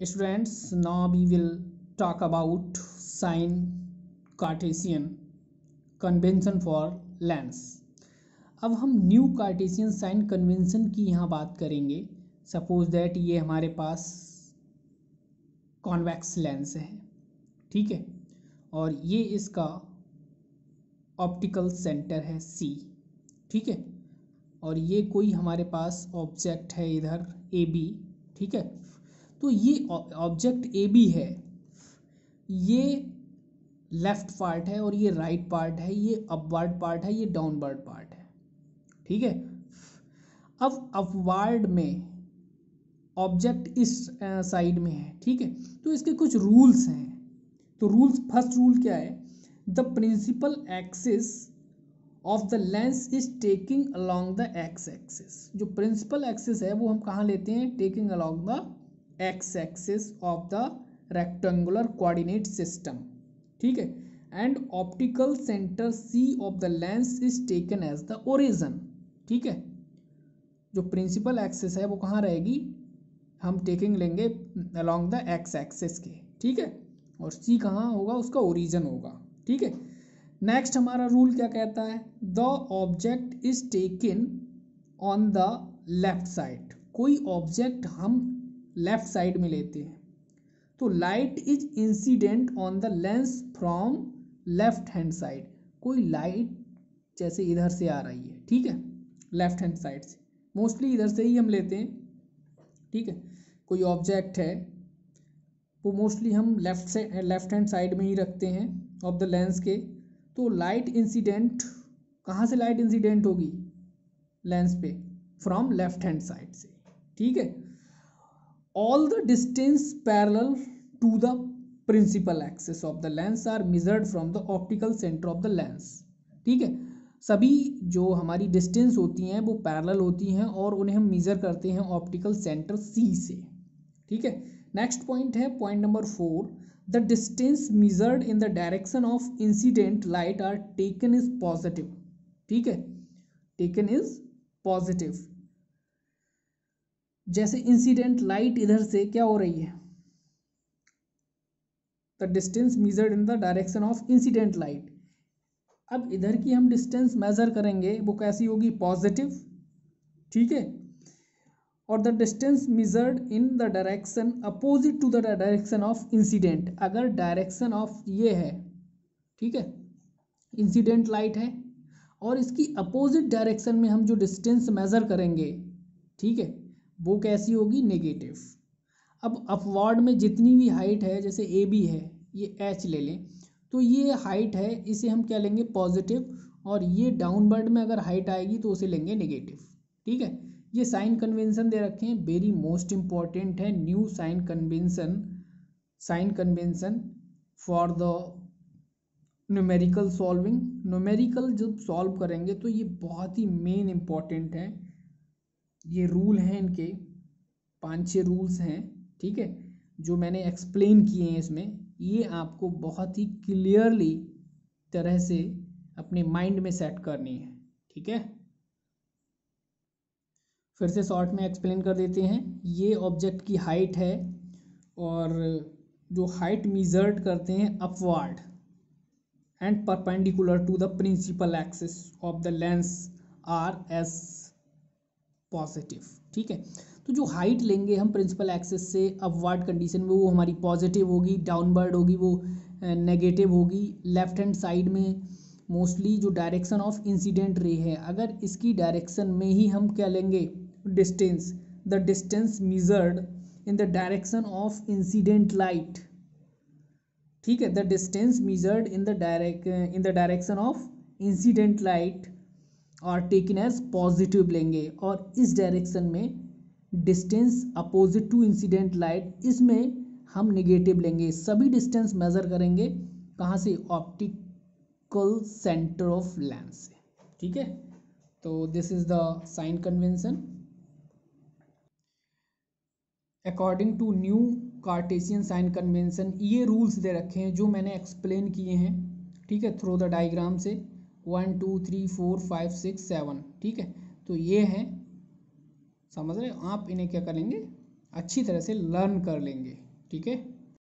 Students, now we will talk about sign Cartesian convention for lens. अब हम new Cartesian sign convention की यहाँ बात करेंगे. सपोज दैट ये हमारे पास कॉन्वेक्स लेंस है, ठीक है, और ये इसका ऑप्टिकल सेंटर है C, ठीक है, और ये कोई हमारे पास ऑब्जेक्ट है इधर AB, ठीक है. तो ये ऑब्जेक्ट AB है, ये लेफ्ट पार्ट है और ये राइट पार्ट है, ये अपवर्ड पार्ट है, ये डाउनवर्ड पार्ट है, ठीक है. अब अपवर्ड में ऑब्जेक्ट इस साइड में है, ठीक है, तो इसके कुछ रूल्स हैं. तो रूल्स, फर्स्ट रूल क्या है, the principal axis of the lens is taking along the X axis. जो प्रिंसिपल एक्सिस है वो हम कहाँ लेते हैं, taking along the X axis of the rectangular coordinate system, ठीक है. And optical centre C of the lens is taken as the origin, ठीक है. जो प्रिंसिपल एक्सिस है वो कहाँ रहेगी, हम टेकिंग लेंगे अलोंग द एक्स एक्सिस के, ठीक है, और C कहाँ होगा, उसका ओरिजिन होगा, ठीक है. नेक्स्ट हमारा रूल क्या कहता है, the object is taken on the left side. कोई ऑब्जेक्ट हम लेफ्ट साइड में लेते हैं तो light is incident on the lens from left hand side. कोई लाइट जैसे इधर से आ रही है, ठीक है, लेफ्ट हैंड साइड से, मोस्टली इधर से ही हम लेते हैं, ठीक है. कोई ऑब्जेक्ट है वो मोस्टली हम लेफ्ट हैंड साइड में ही रखते हैं ऑफ द लेंस के. तो लाइट इंसिडेंट कहाँ से लाइट इंसिडेंट होगी, लेंस पे, फ्रॉम लेफ्ट हैंड साइड से, ठीक है. All the distance parallel to the principal axis of the lens are measured from the optical centre of the lens, ठीक है. सभी जो हमारी डिस्टेंस होती हैं वो पैरेलल होती हैं और उन्हें हम मेजर करते हैं ऑप्टिकल सेंटर C से, ठीक है. नेक्स्ट पॉइंट है point number 4, the distance measured in the direction of incident light are taken is positive, ठीक है, टेकन इज पॉजिटिव. जैसे इंसिडेंट लाइट इधर से क्या हो रही है, the distance measured in the direction of incident light. अब इधर की हम डिस्टेंस मेजर करेंगे वो कैसी होगी, पॉजिटिव, ठीक है. और the distance measured in the direction opposite to the direction of incident. अगर डायरेक्शन ऑफ ये है, ठीक है, इंसिडेंट लाइट है, और इसकी अपोजिट डायरेक्शन में हम जो डिस्टेंस मेजर करेंगे, ठीक है, वो कैसी होगी, नेगेटिव. अब अपवर्ड में जितनी भी हाइट है, जैसे AB है, ये H ले लें, तो ये हाइट है, इसे हम क्या लेंगे, पॉजिटिव, और ये डाउनवर्ड में अगर हाइट आएगी तो उसे लेंगे नेगेटिव, ठीक है. ये साइन कन्वेंशन दे रखे हैं, वेरी मोस्ट इंपॉर्टेंट है, new sign convention for the numerical solving. Numerical जब सॉल्व करेंगे तो ये बहुत ही मेन इंपॉर्टेंट है. ये रूल हैं इनके 5-6 रूल्स हैं, ठीक है, जो मैंने एक्सप्लेन किए हैं इसमें. ये आपको बहुत ही क्लियरली तरह से अपने माइंड में सेट करनी है, ठीक है. फिर से शॉर्ट में एक्सप्लेन कर देते हैं. ये ऑब्जेक्ट की हाइट है, और जो हाइट मेजर्ड करते हैं upward and perpendicular to the principal axis of the lens are as positive, ठीक है. तो जो हाइट लेंगे हम प्रिंसिपल एक्सिस से अपवर्ड कंडीशन में, वो हमारी पॉजिटिव होगी, डाउनवर्ड होगी वो नेगेटिव होगी. लेफ्ट हैंड साइड में मोस्टली जो डायरेक्शन ऑफ इंसिडेंट रे है, अगर इसकी डायरेक्शन में ही हम क्या लेंगे, distance, the distance measured in the direction of incident light, ठीक है, the distance measured in the direction of incident light और टेकन एज पॉजिटिव लेंगे. और इस डायरेक्शन में distance opposite to incident light, इसमें हम नेगेटिव लेंगे. सभी डिस्टेंस मेजर करेंगे कहाँ से, ऑप्टिकल सेंटर ऑफ लेंस से, ठीक है. तो this is the sign convention according to new Cartesian sign convention. ये रूल्स दे रखे हैं जो मैंने एक्सप्लेन किए हैं, ठीक है, थ्रू द डायग्राम से, 1 2 3 4 5 6 7, ठीक है. तो ये हैं, समझ रहे हो आप, इन्हें क्या करेंगे, अच्छी तरह से लर्न कर लेंगे. ठीक है।